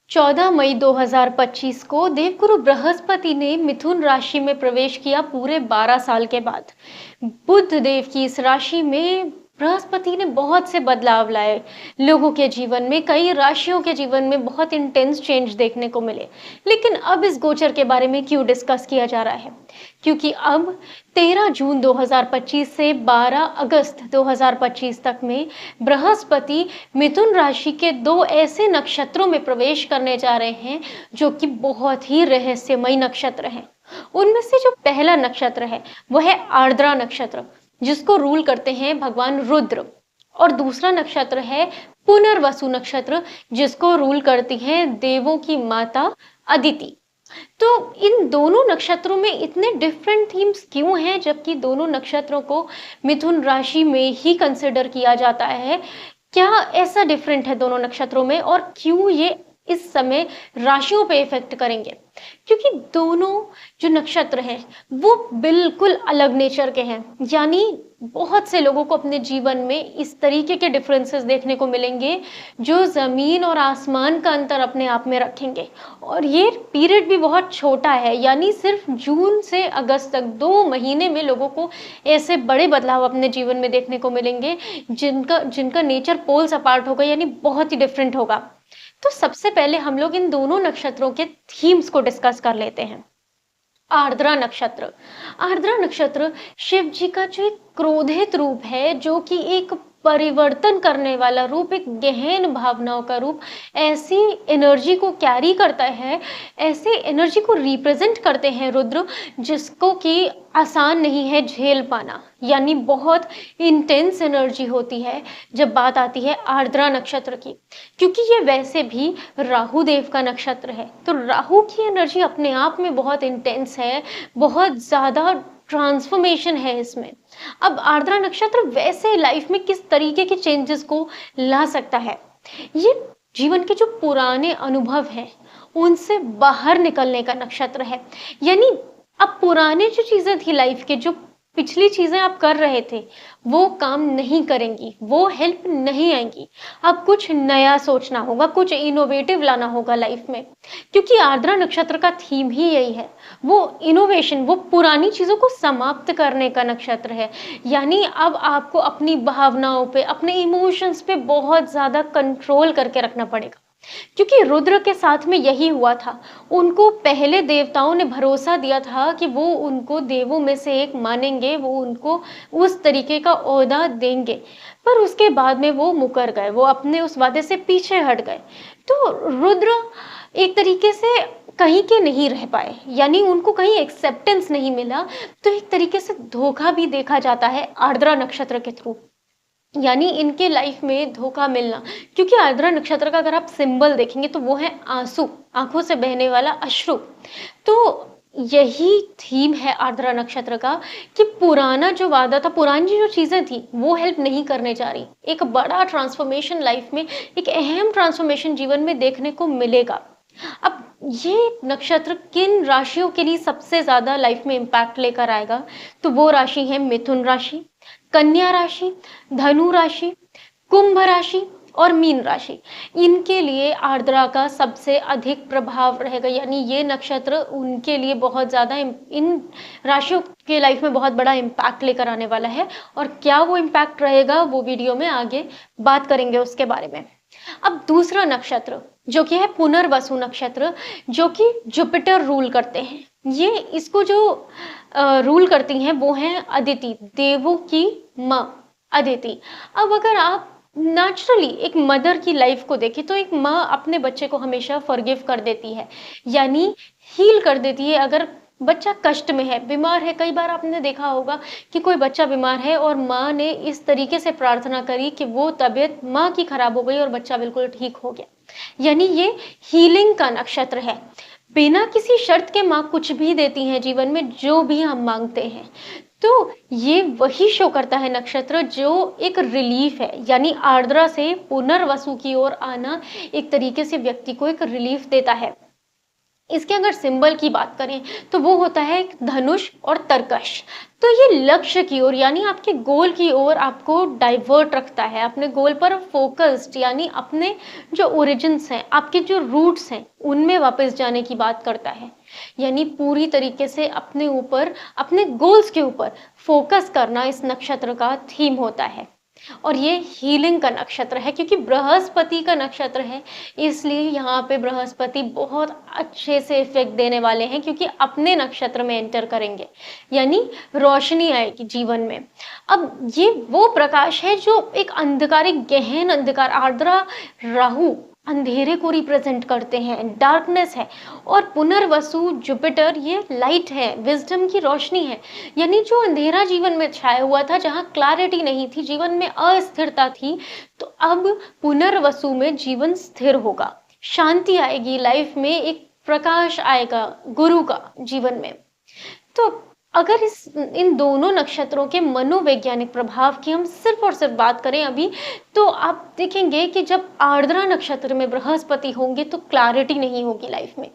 14 मई 2025 को देवगुरु बृहस्पति ने मिथुन राशि में प्रवेश किया पूरे 12 साल के बाद। बुध देव की इस राशि में बृहस्पति ने बहुत से बदलाव लाए। लोगों के जीवन में, कई राशियों के जीवन में बहुत इंटेंस चेंज देखने को मिले। लेकिन अब इस गोचर के बारे में क्यों डिस्कस किया जा रहा है? क्योंकि अब 13 जून 2025 से 12 अगस्त 2025 तक में बृहस्पति मिथुन राशि के दो ऐसे नक्षत्रों में प्रवेश करने जा रहे हैं जो कि बहुत ही रहस्यमय नक्षत्र हैं। उनमें से जो पहला नक्षत्र है वह है आर्द्रा नक्षत्र, जिसको रूल करते हैं भगवान रुद्र, और दूसरा नक्षत्र है पुनर्वसु नक्षत्र, जिसको रूल करती है देवों की माता अदिति। तो इन दोनों नक्षत्रों में इतने डिफरेंट थीम्स क्यों हैं, जबकि दोनों नक्षत्रों को मिथुन राशि में ही कंसिडर किया जाता है? क्या ऐसा डिफरेंट है दोनों नक्षत्रों में, और क्यों ये इस समय राशियों पे इफेक्ट करेंगे? क्योंकि दोनों जो नक्षत्र हैं वो बिल्कुल अलग नेचर के हैं। यानी बहुत से लोगों को अपने जीवन में इस तरीके के डिफरेंसेस देखने को मिलेंगे जो जमीन और आसमान का अंतर अपने आप में रखेंगे। और ये पीरियड भी बहुत छोटा है, यानी सिर्फ जून से अगस्त तक 2 महीने में लोगों को ऐसे बड़े बदलाव अपने जीवन में देखने को मिलेंगे जिनका जिनका नेचर पोल्स अपार्ट होगा, यानी बहुत ही डिफरेंट होगा। तो सबसे पहले हम लोग इन दोनों नक्षत्रों के थीम्स को डिस्कस कर लेते हैं। आर्द्रा नक्षत्र। आर्द्रा नक्षत्र शिव जी का जो एक क्रोधित रूप है, जो कि एक परिवर्तन करने वाला रूप, एक गहन भावनाओं का रूप, ऐसी एनर्जी को कैरी करता है, ऐसे एनर्जी को रिप्रेजेंट करते हैं रुद्र, जिसको कि आसान नहीं है झेल पाना। यानी बहुत इंटेंस एनर्जी होती है जब बात आती है आर्द्रा नक्षत्र की, क्योंकि ये वैसे भी राहु देव का नक्षत्र है। तो राहु की एनर्जी अपने आप में बहुत इंटेंस है, बहुत ज़्यादा ट्रांसफॉर्मेशन है इसमें। अब आर्द्रा नक्षत्र वैसे लाइफ में किस तरीके के चेंजेस को ला सकता है? ये जीवन के जो पुराने अनुभव हैं उनसे बाहर निकलने का नक्षत्र है। यानी अब पुराने जो चीजें थी लाइफ के, जो पिछली चीजें आप कर रहे थे, वो काम नहीं करेंगी, वो हेल्प नहीं आएंगी। अब कुछ नया सोचना होगा, कुछ इनोवेटिव लाना होगा लाइफ में, क्योंकि आर्द्रा नक्षत्र का थीम ही यही है। वो इनोवेशन, वो पुरानी चीजों को समाप्त करने का नक्षत्र है। यानी अब आपको अपनी भावनाओं पे, अपने इमोशंस पे बहुत ज्यादा कंट्रोल करके रखना पड़ेगा, क्योंकि रुद्र के साथ में यही हुआ था। उनको पहले देवताओं ने भरोसा दिया था कि वो उनको देवों में से एक मानेंगे, वो उनको उस तरीके का ओहदा देंगे, पर उसके बाद में वो मुकर गए, वो अपने उस वादे से पीछे हट गए। तो रुद्र एक तरीके से कहीं के नहीं रह पाए, यानी उनको कहीं एक्सेप्टेंस नहीं मिला। तो एक तरीके से धोखा भी देखा जाता है आर्द्रा नक्षत्र के थ्रू, यानी इनके लाइफ में धोखा मिलना। क्योंकि आर्द्रा नक्षत्र का अगर आप सिंबल देखेंगे तो वो है आंसू, आंखों से बहने वाला अश्रु। तो यही थीम है आर्द्रा नक्षत्र का कि पुराना जो वादा था, पुरानी जो चीजें थी, वो हेल्प नहीं करने जा रही। एक बड़ा ट्रांसफॉर्मेशन लाइफ में, एक अहम ट्रांसफॉर्मेशन जीवन में देखने को मिलेगा। अब ये नक्षत्र किन राशियों के लिए सबसे ज्यादा लाइफ में इम्पैक्ट लेकर आएगा? तो वो राशि है मिथुन राशि, कन्या राशि, धनु राशि, कुंभ राशि और मीन राशि। इनके लिए आर्द्रा का सबसे अधिक प्रभाव रहेगा। यानी ये नक्षत्र उनके लिए बहुत ज्यादा, इन राशियों के लाइफ में बहुत बड़ा इम्पैक्ट लेकर आने वाला है। और क्या वो इम्पैक्ट रहेगा, वो वीडियो में आगे बात करेंगे उसके बारे में। अब दूसरा नक्षत्र जो कि है पुनर्वसु नक्षत्र, जो कि जुपिटर रूल करते हैं। ये इसको जो रूल करती हैं वो हैं अदिति, देवों की माँ अदिति। अब अगर आप नेचुरली एक मदर की लाइफ को देखें तो एक माँ अपने बच्चे को हमेशा फॉरगिव कर देती है, यानी हील कर देती है। अगर बच्चा कष्ट में है, बीमार है, कई बार आपने देखा होगा कि कोई बच्चा बीमार है और माँ ने इस तरीके से प्रार्थना करी कि वो तबीयत माँ की खराब हो गई और बच्चा बिल्कुल ठीक हो गया। यानी ये हीलिंग का नक्षत्र है। बिना किसी शर्त के माँ कुछ भी देती हैं जीवन में, जो भी हम मांगते हैं। तो ये वही शो करता है नक्षत्र जो एक रिलीफ है। यानी आर्द्रा से पुनर्वसु की ओर आना एक तरीके से व्यक्ति को एक रिलीफ देता है। इसके अगर सिंबल की बात करें तो वो होता है एक धनुष और तरकश। तो ये लक्ष्य की ओर यानी आपके गोल की ओर आपको डाइवर्ट रखता है, अपने गोल पर फोकस्ड यानी अपने जो ओरिजिन्स हैं, आपके जो रूट्स हैं, उनमें वापस जाने की बात करता है। यानी पूरी तरीके से अपने ऊपर, अपने गोल्स के ऊपर फोकस करना इस नक्षत्र का थीम होता है। और ये हीलिंग का नक्षत्र है क्योंकि बृहस्पति का नक्षत्र है, इसलिए यहाँ पे बृहस्पति बहुत अच्छे से इफेक्ट देने वाले हैं क्योंकि अपने नक्षत्र में एंटर करेंगे, यानी रोशनी आएगी जीवन में। अब ये वो प्रकाश है जो एक अंधकार, एक गहन अंधकार, आर्द्रा राहु अंधेरे को रिप्रेजेंट करते हैं, डार्कनेस है। और पुनर्वसु जुपिटर ये लाइट है, विजडम की रोशनी है। यानी जो अंधेरा जीवन में छाया हुआ था, जहाँ क्लैरिटी नहीं थी, जीवन में अस्थिरता थी, तो अब पुनर्वसु में जीवन स्थिर होगा, शांति आएगी लाइफ में, एक प्रकाश आएगा गुरु का जीवन में। तो अगर इन दोनों नक्षत्रों के मनोवैज्ञानिक प्रभाव की हम सिर्फ और सिर्फ बात करें अभी, तो आप देखेंगे कि जब आर्द्रा नक्षत्र में बृहस्पति होंगे तो क्लैरिटी नहीं होगी लाइफ में,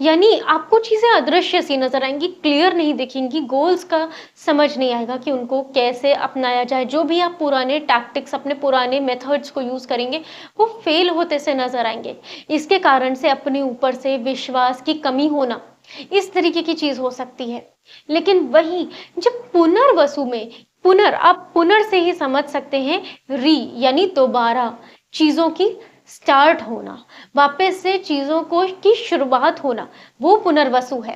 यानी आपको चीजें अदृश्य सी नजर आएंगी, क्लियर नहीं दिखेंगी, गोल्स का समझ नहीं आएगा कि उनको कैसे अपनाया जाए। जो भी आप पुराने टैक्टिक्स, अपने पुराने मेथड्स को यूज करेंगे, वो फेल होते से नजर आएंगे। इसके कारण से अपने ऊपर से विश्वास की कमी होना, इस तरीके की चीज हो सकती है। लेकिन वही जब पुनर्वसु में, पुनर आप पुनर से ही समझ सकते हैं, री यानी दोबारा चीजों की स्टार्ट होना, वापस से चीजों को की शुरुआत होना, वो पुनर्वसु है।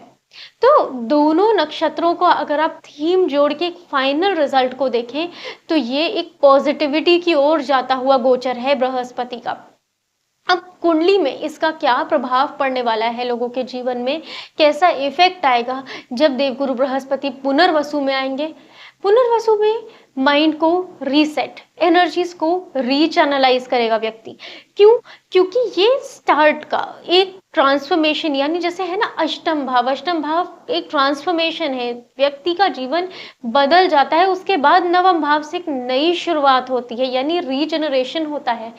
तो दोनों नक्षत्रों को अगर आप थीम जोड़ के एक फाइनल रिजल्ट को देखें तो ये एक पॉजिटिविटी की ओर जाता हुआ गोचर है बृहस्पति का। अब कुंडली में इसका क्या प्रभाव पड़ने वाला है, लोगों के जीवन में कैसा इफेक्ट आएगा जब देवगुरु बृहस्पति पुनर्वसु में आएंगे। पुनर्वसु में माइंड को रीसेट, एनर्जीज को रीचैनलाइज करेगा व्यक्ति। क्यों? क्योंकि ये स्टार्ट का एक ट्रांसफॉर्मेशन, यानी जैसे है ना अष्टम भाव, अष्टम भाव एक ट्रांसफॉर्मेशन है, व्यक्ति का जीवन बदल जाता है, उसके बाद नवम भाव से एक नई शुरुआत होती है, यानी रीजनरेशन होता है।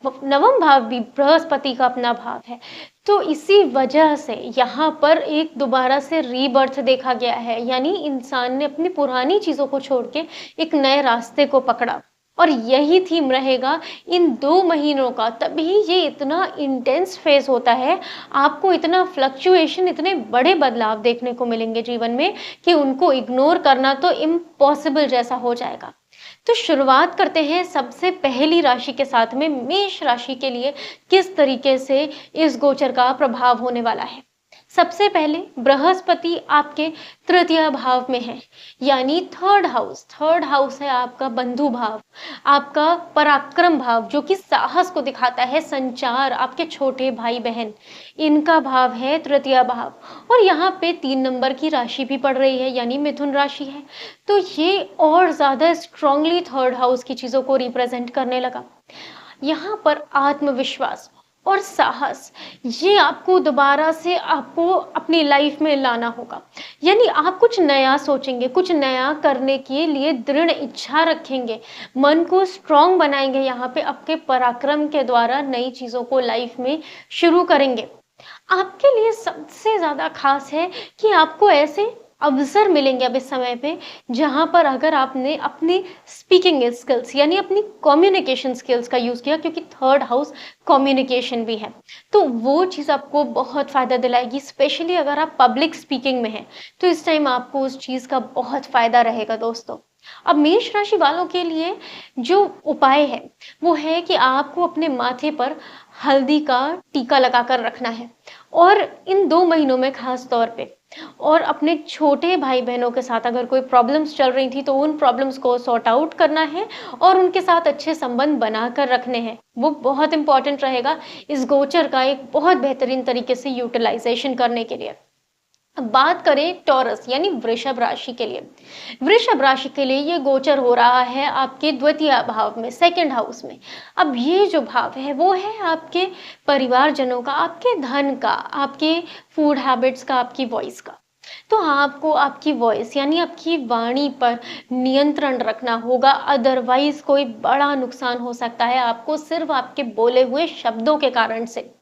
नवम भाव भी बृहस्पति का अपना भाव है। तो इसी वजह से यहाँ पर एक दोबारा से रीबर्थ देखा गया है, यानी इंसान ने अपनी पुरानी चीजों को छोड़ के एक नए रास्ते को पकड़ा। और यही थीम रहेगा इन 2 महीनों का, तभी ये इतना इंटेंस फेज होता है, आपको इतना फ्लक्चुएशन, इतने बड़े बदलाव देखने को मिलेंगे जीवन में कि उनको इग्नोर करना तो इम्पॉसिबल जैसा हो जाएगा। तो शुरुआत करते हैं सबसे पहली राशि के साथ में, मेष राशि के लिए किस तरीके से इस गोचर का प्रभाव होने वाला है। सबसे पहले बृहस्पति आपके तृतीय भाव में है, यानी थर्ड हाउस। थर्ड हाउस है आपका बंधु भाव, आपका पराक्रम भाव, जो कि साहस को दिखाता है, संचार, आपके छोटे भाई बहन, इनका भाव है तृतीय भाव। और यहाँ पे 3 नंबर की राशि भी पड़ रही है, यानी मिथुन राशि है, तो ये और ज्यादा स्ट्रांगली थर्ड हाउस की चीजों को रिप्रेजेंट करने लगा। यहाँ पर आत्मविश्वास और साहस, ये आपको दोबारा से आपको अपनी लाइफ में लाना होगा, यानी आप कुछ नया सोचेंगे, कुछ नया करने के लिए दृढ़ इच्छा रखेंगे, मन को स्ट्रांग बनाएंगे, यहाँ पे आपके पराक्रम के द्वारा नई चीजों को लाइफ में शुरू करेंगे। आपके लिए सबसे ज्यादा खास है कि आपको ऐसे अवसर मिलेंगे अब इस समय पे, जहां पर अगर आपने अपनी स्पीकिंग स्किल्स यानी अपनी कम्युनिकेशन स्किल्स का यूज किया, क्योंकि थर्ड हाउस कम्युनिकेशन भी है, तो वो चीज आपको बहुत फायदा दिलाएगी। स्पेशली अगर आप पब्लिक स्पीकिंग में हैं तो इस टाइम आपको उस चीज का बहुत फायदा रहेगा दोस्तों। अब मेष राशि वालों के लिए जो उपाय है वो है कि आपको अपने माथे पर हल्दी का टीका लगाकर रखना है, और इन 2 महीनों में खास तौर पे, और अपने छोटे भाई बहनों के साथ अगर कोई प्रॉब्लम्स चल रही थी तो उन प्रॉब्लम्स को सॉर्ट आउट करना है और उनके साथ अच्छे संबंध बनाकर रखने हैं। वो बहुत इंपॉर्टेंट रहेगा इस गोचर का एक बहुत बेहतरीन तरीके से यूटिलाइजेशन करने के लिए। अब बात करें टॉरस यानी वृषभ राशि के लिए। वृषभ राशि के लिए ये गोचर हो रहा है आपके द्वितीय भाव में, सेकंड हाउस में। अब ये जो भाव है वो है आपके परिवारजनों का, आपके धन का, आपके फूड हैबिट्स का, आपकी वॉइस का। तो आपको आपकी वॉइस यानी आपकी वाणी पर नियंत्रण रखना होगा, अदरवाइज कोई बड़ा नुकसान हो सकता है आपको सिर्फ आपके बोले हुए शब्दों के कारण से।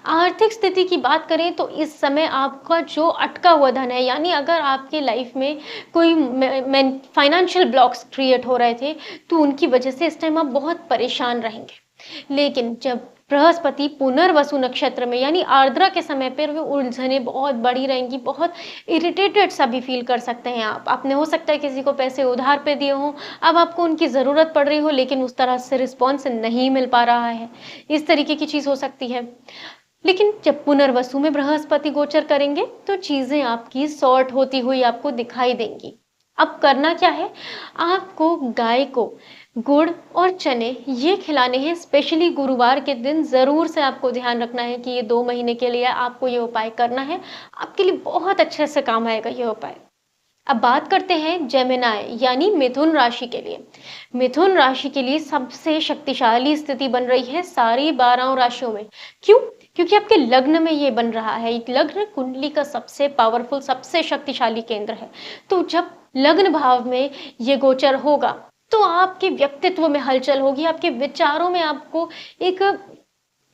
आर्थिक स्थिति की बात करें तो इस समय आपका जो अटका हुआ धन है, यानी अगर आपके लाइफ में कोई फाइनेंशियल ब्लॉक्स क्रिएट हो रहे थे, तो उनकी वजह से इस टाइम आप बहुत परेशान रहेंगे। लेकिन जब बृहस्पति पुनर्वसु नक्षत्र में यानी आर्द्रा के समय पर वो उलझने बहुत बड़ी रहेंगी, बहुत इरिटेटेड सा भी फील कर सकते हैं आप। आपने हो सकता है किसी को पैसे उधार पे दिए हों, अब आपको उनकी ज़रूरत पड़ रही हो लेकिन उस तरह से रिस्पॉन्स नहीं मिल पा रहा है। इस तरीके की चीज़ हो सकती है। लेकिन जब पुनर्वसु में बृहस्पति गोचर करेंगे तो चीजें आपकी सॉर्ट होती हुई आपको दिखाई देंगी। अब करना क्या है, आपको गाय को गुड़ और चने ये खिलाने हैं। स्पेशली गुरुवार के दिन जरूर से आपको ध्यान रखना है कि ये 2 महीने के लिए आपको ये उपाय करना है। आपके लिए बहुत अच्छे से काम आएगा ये उपाय। अब बात करते हैं जेमिनाई यानी मिथुन राशि के लिए। मिथुन राशि के लिए सबसे शक्तिशाली स्थिति बन रही है सारी 12 राशियों में। क्यों? क्योंकि आपके लग्न में ये बन रहा है। लग्न कुंडली का सबसे पावरफुल, सबसे शक्तिशाली केंद्र है। तो जब लग्न भाव में ये गोचर होगा तो आपके व्यक्तित्व में हलचल होगी, आपके विचारों में आपको एक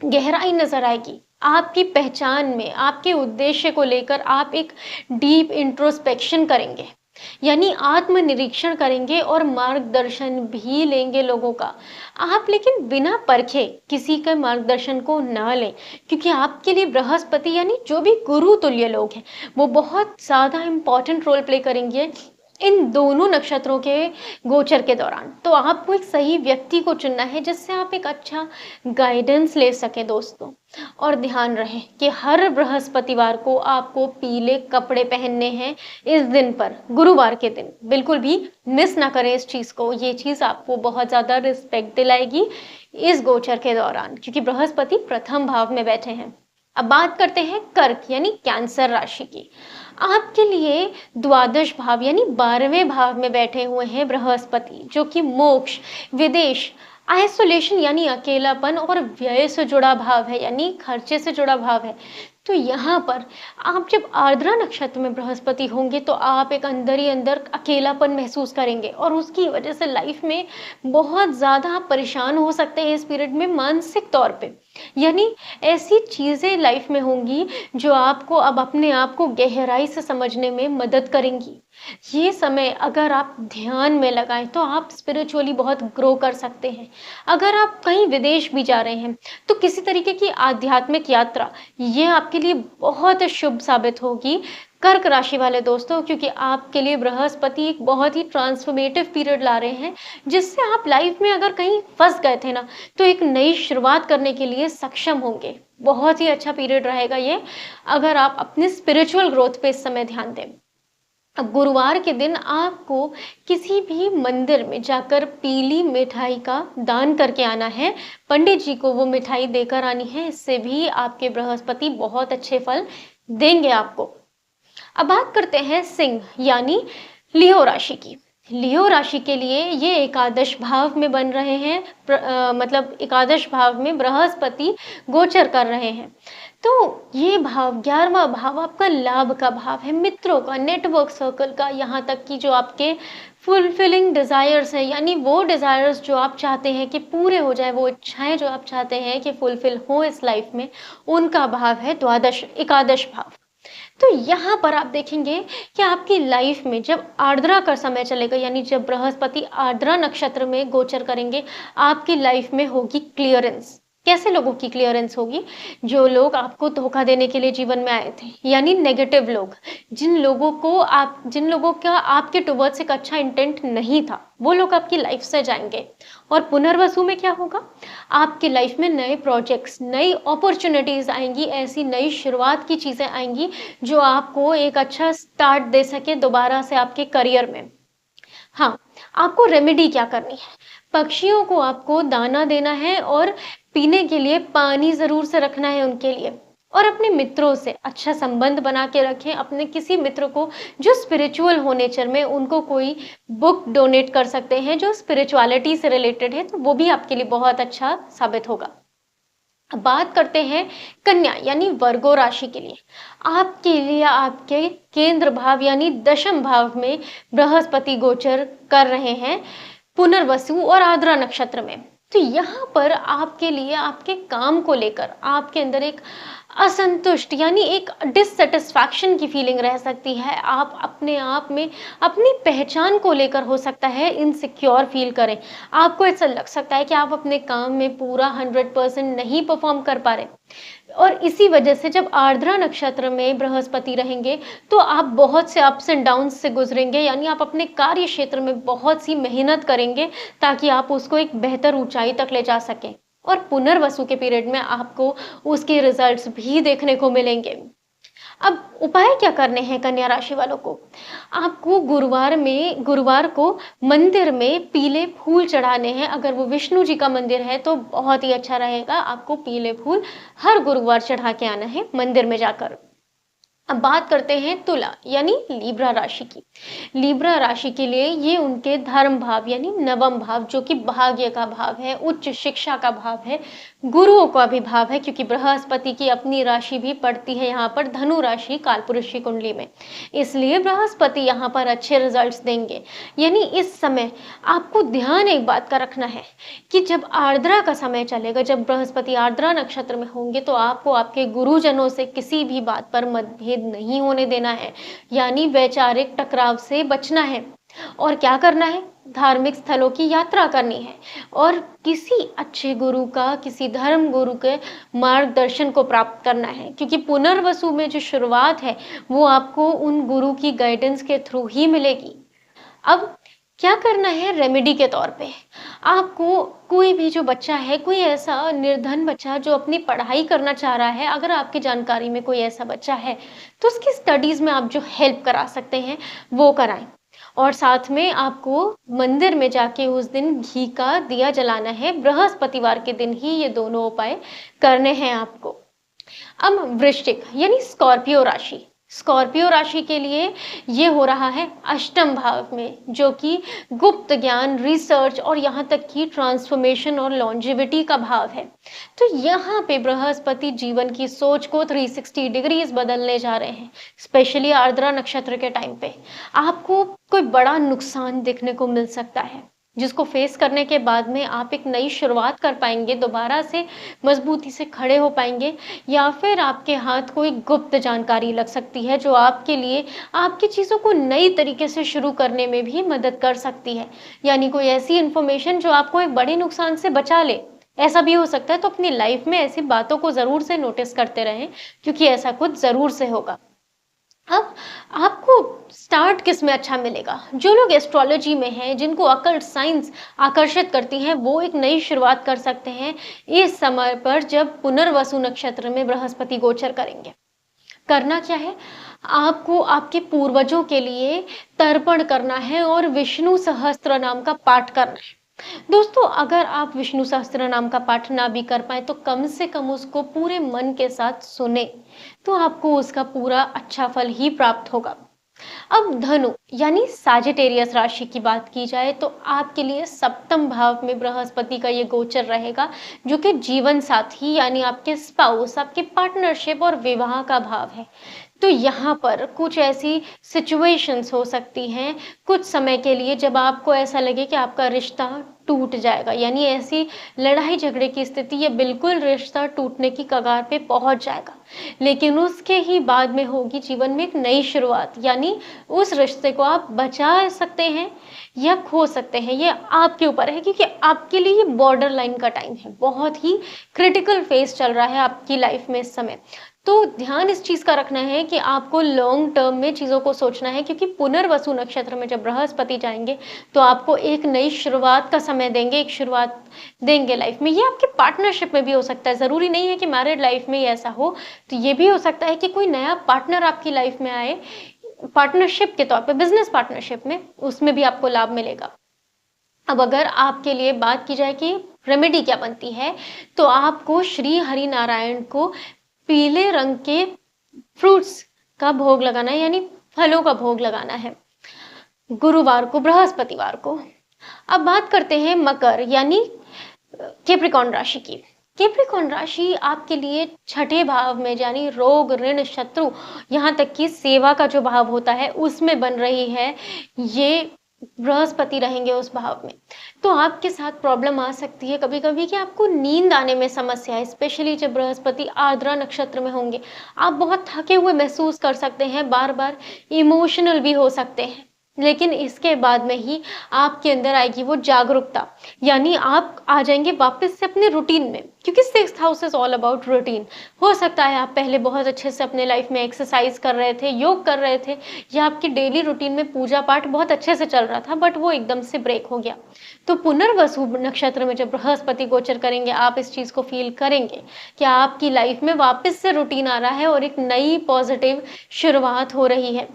गहराई नजर आएगी। आपकी पहचान में, आपके उद्देश्य को लेकर आप एक डीप इंट्रोस्पेक्शन करेंगे, यानी आत्मनिरीक्षण करेंगे और मार्गदर्शन भी लेंगे लोगों का। आप लेकिन बिना परखे किसी के मार्गदर्शन को ना लें, क्योंकि आपके लिए बृहस्पति यानी जो भी गुरु तुल्य लोग हैं वो बहुत ज़्यादा इम्पोर्टेंट रोल प्ले करेंगे इन दोनों नक्षत्रों के गोचर के दौरान। तो आपको एक सही व्यक्ति को चुनना है जिससे आप एक अच्छा गाइडेंस ले सकें दोस्तों। और ध्यान रहे कि हर बृहस्पतिवार को आपको पीले कपड़े पहनने हैं इस दिन पर, गुरुवार के दिन। बिल्कुल भी मिस ना करें इस चीज़ को। ये चीज़ आपको बहुत ज़्यादा रिस्पेक्ट दिलाएगी इस गोचर के दौरान, क्योंकि बृहस्पति प्रथम भाव में बैठे हैं। अब बात करते हैं कर्क यानी कैंसर राशि की। आपके लिए द्वादश भाव यानी 12वें भाव में बैठे हुए हैं बृहस्पति, जो कि मोक्ष, विदेश, आइसोलेशन यानी अकेलापन और व्यय से जुड़ा भाव है, यानी खर्चे से जुड़ा भाव है। तो यहाँ पर आप जब आर्द्रा नक्षत्र में बृहस्पति होंगे तो आप एक अंदर ही अंदर अकेलापन महसूस करेंगे और उसकी वजह से लाइफ में बहुत ज़्यादा आप परेशान हो सकते हैं इस पीरियड में, मानसिक तौर पे। यानी ऐसी चीज़ें लाइफ में होंगी जो आपको अब अपने आप को गहराई से समझने में मदद करेंगी। ये समय अगर आप ध्यान में लगाएं तो आप स्पिरिचुअली बहुत ग्रो कर सकते हैं। अगर आप कहीं विदेश भी जा रहे हैं तो किसी तरीके की आध्यात्मिक यात्रा ये आपके लिए बहुत शुभ साबित होगी कर्क राशि वाले दोस्तों, क्योंकि आपके लिए बृहस्पति एक बहुत ही ट्रांसफॉर्मेटिव पीरियड ला रहे हैं, जिससे आप लाइफ में अगर कहीं फंस गए थे ना तो एक नई शुरुआत करने के लिए सक्षम होंगे। बहुत ही अच्छा पीरियड रहेगा ये, अगर आप अपने स्पिरिचुअल ग्रोथ पे इस समय ध्यान दें। अब गुरुवार के दिन आपको किसी भी मंदिर में जाकर पीली मिठाई का दान करके आना है। पंडित जी को वो मिठाई देकर आनी है। इससे भी आपके बृहस्पति बहुत अच्छे फल देंगे आपको। अब बात करते हैं सिंह यानी लियो राशि की। लियो राशि के लिए ये एकादश भाव में बन रहे हैं, मतलब एकादश भाव में बृहस्पति गोचर कर रहे हैं। तो ये भाव 11वां भाव आपका लाभ का भाव है, मित्रों का, नेटवर्क सर्कल का, यहाँ तक कि जो आपके फुलफिलिंग डिज़ायर्स है, यानी वो डिज़ायर्स जो आप चाहते हैं कि पूरे हो जाए, वो इच्छाएं जो आप चाहते हैं कि फुलफिल हो इस लाइफ में, उनका भाव है द्वादश, एकादश भाव। तो यहाँ पर आप देखेंगे कि आपकी लाइफ में जब आर्द्रा का समय चलेगा, यानी जब बृहस्पति आर्द्रा नक्षत्र में गोचर करेंगे, आपकी लाइफ में होगी क्लियरेंस। कैसे लोगों की क्लियरेंस होगी? जो लोग आपको धोखा देने के लिए जीवन में आए थे, यानी नेगेटिव लोग, जिन लोगों का आपके टुवर्ड्स एक अच्छा इंटेंट नहीं था, वो लोग आपकी लाइफ से जाएंगे। और पुनर्वसु में क्या होगा? आपकी लाइफ में नए प्रोजेक्ट्स, नई अपॉर्चुनिटीज आएंगी, ऐसी नई शुरुआत की चीजें आएंगी जो आपको एक अच्छा स्टार्ट दे सके दोबारा से आपके करियर में। हाँ, आपको रेमेडी क्या करनी है? पक्षियों को आपको दाना देना है और पीने के लिए पानी जरूर से रखना है उनके लिए। और अपने मित्रों से अच्छा संबंध बना के रखें। अपने किसी मित्र को जो स्पिरिचुअल हो नेचर में, उनको कोई बुक डोनेट कर सकते हैं जो स्पिरिचुअलिटी से रिलेटेड है, तो वो भी आपके लिए बहुत अच्छा साबित होगा। अब बात करते हैं कन्या यानी वर्गो राशि के लिए। आपके लिए आपके केंद्र भाव यानी दशम भाव में बृहस्पति गोचर कर रहे हैं पुनर्वसु और आर्द्रा नक्षत्र में। तो यहाँ पर आपके लिए आपके काम को लेकर आपके अंदर एक असंतुष्ट यानी एक डिससैटिस्फैक्शन की फीलिंग रह सकती है। आप अपने आप में अपनी पहचान को लेकर हो सकता है इनसिक्योर फील करें। आपको ऐसा लग सकता है कि आप अपने काम में पूरा 100% नहीं परफॉर्म कर पा रहे। और इसी वजह से जब आर्द्रा नक्षत्र में बृहस्पति रहेंगे तो आप बहुत से अप्स एंड डाउन्स से गुजरेंगे, यानी आप अपने कार्य क्षेत्र में बहुत सी मेहनत करेंगे ताकि आप उसको एक बेहतर ऊंचाई तक ले जा सकें। और पुनर्वसु के पीरियड में आपको उसके रिजल्ट्स भी देखने को मिलेंगे। अब उपाय क्या करने हैं कन्या राशि वालों को? आपको गुरुवार को मंदिर में पीले फूल चढ़ाने हैं। अगर वो विष्णु जी का मंदिर है तो बहुत ही अच्छा रहेगा, आपको पीले फूल हर गुरुवार चढ़ा के आना है मंदिर में जाकर। अब बात करते हैं तुला यानी लीब्रा राशि की। लीब्रा राशि के लिए ये उनके धर्म भाव यानी नवम भाव, जो कि भाग्य का भाव है, उच्च शिक्षा का भाव है, गुरुओं का भी भाव है, क्योंकि बृहस्पति की अपनी राशि भी पड़ती है यहाँ पर धनु राशि कालपुरुष की कुंडली में। इसलिए बृहस्पति यहाँ पर अच्छे रिजल्ट्स देंगे। यानी इस समय आपको ध्यान एक बात का रखना है कि जब आर्द्रा का समय चलेगा, जब बृहस्पति आर्द्रा नक्षत्र में होंगे, तो आपको आपके गुरुजनों से किसी भी बात पर मतभेद नहीं होने देना है, यानी वैचारिक टकराव से बचना है। और क्या करना है? धार्मिक स्थलों की यात्रा करनी है और किसी अच्छे गुरु का, किसी धर्म गुरु के मार्गदर्शन को प्राप्त करना है, क्योंकि पुनर्वसु में जो शुरुआत है वो आपको उन गुरु की गाइडेंस के थ्रू ही मिलेगी। अब क्या करना है रेमेडी के तौर पे? आपको कोई भी जो बच्चा है, कोई ऐसा निर्धन बच्चा जो अपनी पढ़ाई करना चाह रहा है, अगर आपकी जानकारी में कोई ऐसा बच्चा है तो उसकी स्टडीज में आप जो हेल्प करा सकते हैं वो कराएं। और साथ में आपको मंदिर में जाके उस दिन घी का दिया जलाना है। बृहस्पतिवार के दिन ही ये दोनों उपाय करने हैं आपको। अब वृश्चिक यानी स्कॉर्पियो राशि। स्कॉर्पियो राशि के लिए ये हो रहा है अष्टम भाव में, जो कि गुप्त ज्ञान, रिसर्च और यहाँ तक कि ट्रांसफॉर्मेशन और लॉन्जिविटी का भाव है। तो यहाँ पे बृहस्पति जीवन की सोच को 360 डिग्रीज बदलने जा रहे हैं। स्पेशली आर्द्रा नक्षत्र के टाइम पे आपको कोई बड़ा नुकसान देखने को मिल सकता है, जिसको फेस करने के बाद में आप एक नई शुरुआत कर पाएंगे, दोबारा से मजबूती से खड़े हो पाएंगे। या फिर आपके हाथ कोई गुप्त जानकारी लग सकती है जो आपके लिए आपकी चीज़ों को नई तरीके से शुरू करने में भी मदद कर सकती है, यानी कोई ऐसी इन्फॉर्मेशन जो आपको एक बड़े नुकसान से बचा ले। ऐसा भी हो सकता है। तो अपनी लाइफ में ऐसी बातों को ज़रूर से नोटिस करते रहें, क्योंकि ऐसा कुछ ज़रूर से होगा। अब आपको स्टार्ट किस में अच्छा मिलेगा? जो लोग एस्ट्रोलॉजी में हैं, जिनको अकल्ट साइंस आकर्षित करती हैं, वो एक नई शुरुआत कर सकते हैं इस समय पर जब पुनर्वसु नक्षत्र में बृहस्पति गोचर करेंगे। करना क्या है? आपको आपके पूर्वजों के लिए तर्पण करना है और विष्णु सहस्त्र नाम का पाठ करना है। दोस्तों, अगर आप विष्णु सहस्त्र नाम का पाठ ना भी कर पाए तो कम से कम उसको पूरे मन के साथ सुने, तो आपको उसका पूरा अच्छा फल ही प्राप्त होगा। अब धनु यानी साजिटेरियस राशि की बात की जाए तो आपके लिए सप्तम भाव में बृहस्पति का ये गोचर रहेगा, जो कि जीवन साथी यानी आपके स्पाउस, आपके पार्टनरशिप और विवाह का भाव है। तो यहाँ पर कुछ ऐसी सिचुएशंस हो सकती हैं कुछ समय के लिए जब आपको ऐसा लगे कि आपका रिश्ता टूट जाएगा, यानी ऐसी लड़ाई झगड़े की स्थिति या बिल्कुल रिश्ता टूटने की कगार पे पहुंच जाएगा। लेकिन उसके ही बाद में होगी जीवन में एक नई शुरुआत, यानी उस रिश्ते को आप बचा सकते हैं या खो सकते हैं, ये आपके ऊपर है, क्योंकि आपके लिए ये बॉर्डर लाइन का टाइम है। बहुत ही क्रिटिकल फेज चल रहा है आपकी लाइफ में इस समय। तो ध्यान इस चीज का रखना है कि आपको लॉन्ग टर्म में चीजों को सोचना है, क्योंकि पुनर्वसु नक्षत्र में जब बृहस्पति जाएंगे तो आपको एक नई शुरुआत का समय देंगे, एक शुरुआत देंगे लाइफ में। ये आपके पार्टनरशिप में भी हो सकता है, जरूरी नहीं है कि मैरिड लाइफ में ही ऐसा हो। तो ये भी हो सकता है कि कोई नया पार्टनर आपकी लाइफ में आए, पार्टनरशिप के तौर पे, बिजनेस पार्टनरशिप में, उसमें भी आपको लाभ मिलेगा। अब अगर आपके लिए बात की जाए कि रेमेडी क्या बनती है, तो आपको श्री हरि नारायण को पीले रंग के फ्रूट्स का भोग लगाना है, यानी फलों का भोग लगाना है गुरुवार को, बृहस्पतिवार को। अब बात करते हैं मकर यानी कैप्रिकॉर्न राशि की। कैप्रिकॉर्न राशि आपके लिए छठे भाव में, यानी रोग, ऋण, शत्रु, यहाँ तक कि सेवा का जो भाव होता है उसमें बन रही है। ये बृहस्पति रहेंगे उस भाव में, तो आपके साथ प्रॉब्लम आ सकती है कभी-कभी कि आपको नींद आने में समस्या है, स्पेशली जब बृहस्पति आर्द्रा नक्षत्र में होंगे। आप बहुत थके हुए महसूस कर सकते हैं, बार-बार इमोशनल भी हो सकते हैं। लेकिन इसके बाद में ही आपके अंदर आएगी वो जागरूकता, यानी आप आ जाएँगे वापस से अपने रूटीन में, क्योंकि 6th house is all about routine. हो सकता है आप पहले बहुत अच्छे से अपने लाइफ में एक्सरसाइज़ कर रहे थे, योग कर रहे थे, या आपकी डेली रूटीन में पूजा-पाठ बहुत अच्छे से चल रहा था, बट वो एकदम से ब्रेक हो गया। तो पुनर्वसु नक्षत्र में जब बृहस्पति गोचर करेंगे, आप इस चीज़ को फ़ील करेंगे कि आपकी लाइफ में वापस से रूटीन आ रहा है और एक नई पॉज़िटिव शुरुआत हो रही है।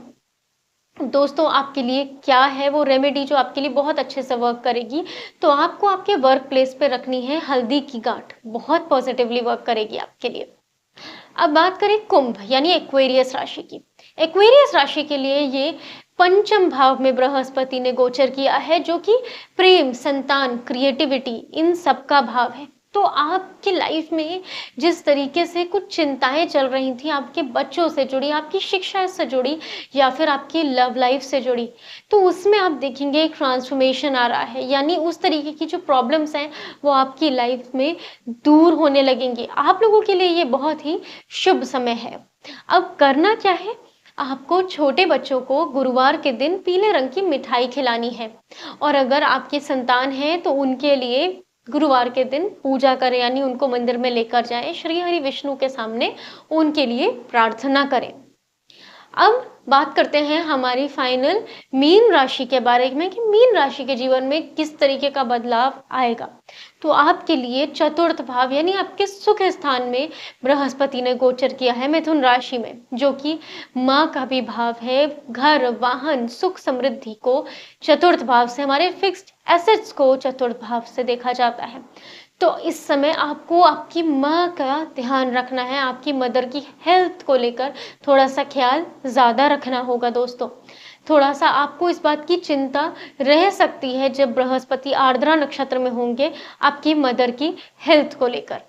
दोस्तों, आपके लिए क्या है वो रेमेडी जो आपके लिए बहुत अच्छे से वर्क करेगी, तो आपको आपके वर्क प्लेस पे रखनी है हल्दी की गांठ, बहुत पॉजिटिवली वर्क करेगी आपके लिए। अब बात करें कुंभ यानी एक्वेरियस राशि की। एक्वेरियस राशि के लिए ये पंचम भाव में बृहस्पति ने गोचर किया है, जो कि प्रेम, संतान, क्रिएटिविटी इन सब का भाव है। तो आपकी लाइफ में जिस तरीके से कुछ चिंताएं चल रही थी, आपके बच्चों से जुड़ी, आपकी शिक्षा से जुड़ी, या फिर आपकी लव लाइफ से जुड़ी, तो उसमें आप देखेंगे एक ट्रांसफॉर्मेशन आ रहा है, यानी उस तरीके की जो प्रॉब्लम्स हैं वो आपकी लाइफ में दूर होने लगेंगी। आप लोगों के लिए ये बहुत ही शुभ समय है। अब करना क्या है, आपको छोटे बच्चों को गुरुवार के दिन पीले रंग की मिठाई खिलानी है, और अगर आपकी संतान है तो उनके लिए गुरुवार के दिन पूजा करें, यानी उनको मंदिर में लेकर जाएं, श्री हरि विष्णु के सामने उनके लिए प्रार्थना करें। अब बात करते हैं हमारी फाइनल मीन राशि के बारे में कि मीन राशि के जीवन में किस तरीके का बदलाव आएगा। तो आपके लिए चतुर्थ भाव यानी आपके सुख स्थान में बृहस्पति ने गोचर किया है मिथुन राशि में, जो कि माँ का भी भाव है। घर, वाहन, सुख, समृद्धि को चतुर्थ भाव से, हमारे फिक्स्ड एसेट्स को चतुर्थ भाव से देखा जाता है। तो इस समय आपको आपकी माँ का ध्यान रखना है, आपकी मदर की हेल्थ को लेकर थोड़ा सा ख्याल ज़्यादा रखना होगा दोस्तों। थोड़ा सा आपको इस बात की चिंता रह सकती है जब बृहस्पति आर्द्रा नक्षत्र में होंगे आपकी मदर की हेल्थ को लेकर।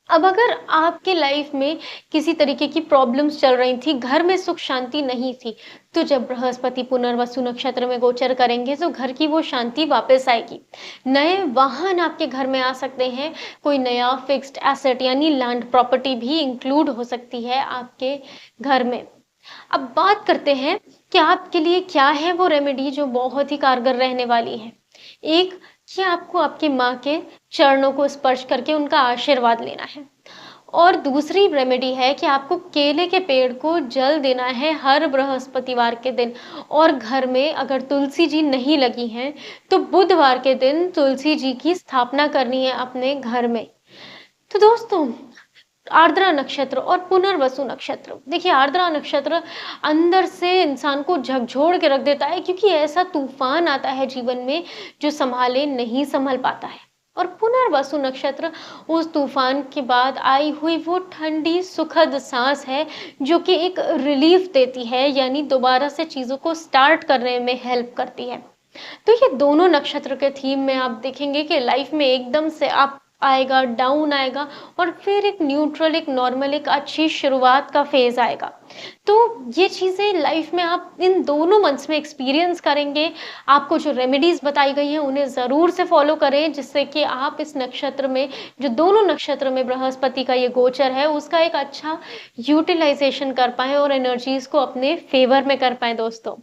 अब अगर आपके लाइफ में किसी तरीके की प्रॉब्लम्स चल रही थी, घर में सुख शांति नहीं थी, तो जब बृहस्पति पुनर्वसु नक्षत्र में गोचर करेंगे तो घर की वो शांति वापस आएगी। नए वाहन आपके घर में आ सकते हैं, कोई नया फिक्स्ड एसेट यानी लैंड प्रॉपर्टी भी इंक्लूड हो सकती है आपके घर में। अब बात करते हैं कि आपके लिए क्या है वो रेमेडी जो बहुत ही कारगर रहने वाली है। एक, कि आपको आपकी माँ के चरणों को स्पर्श करके उनका आशीर्वाद लेना है, और दूसरी रेमेडी है कि आपको केले के पेड़ को जल देना है हर बृहस्पतिवार के दिन, और घर में अगर तुलसी जी नहीं लगी हैं तो बुधवार के दिन तुलसी जी की स्थापना करनी है अपने घर में। तो दोस्तों, आर्द्रा नक्षत्र और पुनर्वसु नक्षत्र, देखिए आर्द्रा नक्षत्र अंदर से इंसान को झकझोर के रख देता है, क्योंकि ऐसा तूफान आता है जीवन में जो संभाले नहीं संभल पाता है, और पुनर्वसु नक्षत्र उस तूफान के बाद आई हुई वो ठंडी सुखद सांस है जो कि एक रिलीफ देती है, यानी दोबारा से चीजों को स्टार्ट करने में हेल्प करती है। तो ये दोनों नक्षत्र के थीम में आप देखेंगे कि लाइफ में एकदम से आप आएगा, डाउन आएगा, और फिर एक न्यूट्रल, एक नॉर्मल, एक अच्छी शुरुआत का फेज आएगा। तो ये चीज़ें लाइफ में आप इन दोनों मंथ्स में एक्सपीरियंस करेंगे। आपको जो रेमेडीज बताई गई हैं उन्हें ज़रूर से फॉलो करें, जिससे कि आप इस नक्षत्र में, जो दोनों नक्षत्र में बृहस्पति का ये गोचर है, उसका एक अच्छा यूटिलाइजेशन कर पाएँ और एनर्जीज को अपने फेवर में कर पाएँ दोस्तों,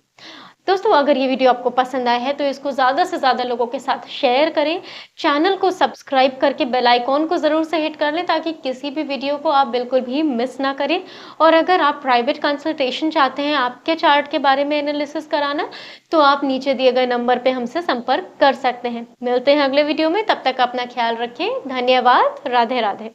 अगर ये वीडियो आपको पसंद आया है तो इसको ज़्यादा से ज़्यादा लोगों के साथ शेयर करें। चैनल को सब्सक्राइब करके बेल आइकॉन को ज़रूर से हिट कर लें, ताकि किसी भी वीडियो को आप बिल्कुल भी मिस ना करें। और अगर आप प्राइवेट कंसल्टेशन चाहते हैं आपके चार्ट के बारे में एनालिसिस कराना, तो आप नीचे दिए गए नंबर पर हमसे संपर्क कर सकते हैं। मिलते हैं अगले वीडियो में, तब तक अपना ख्याल रखें। धन्यवाद। राधे राधे।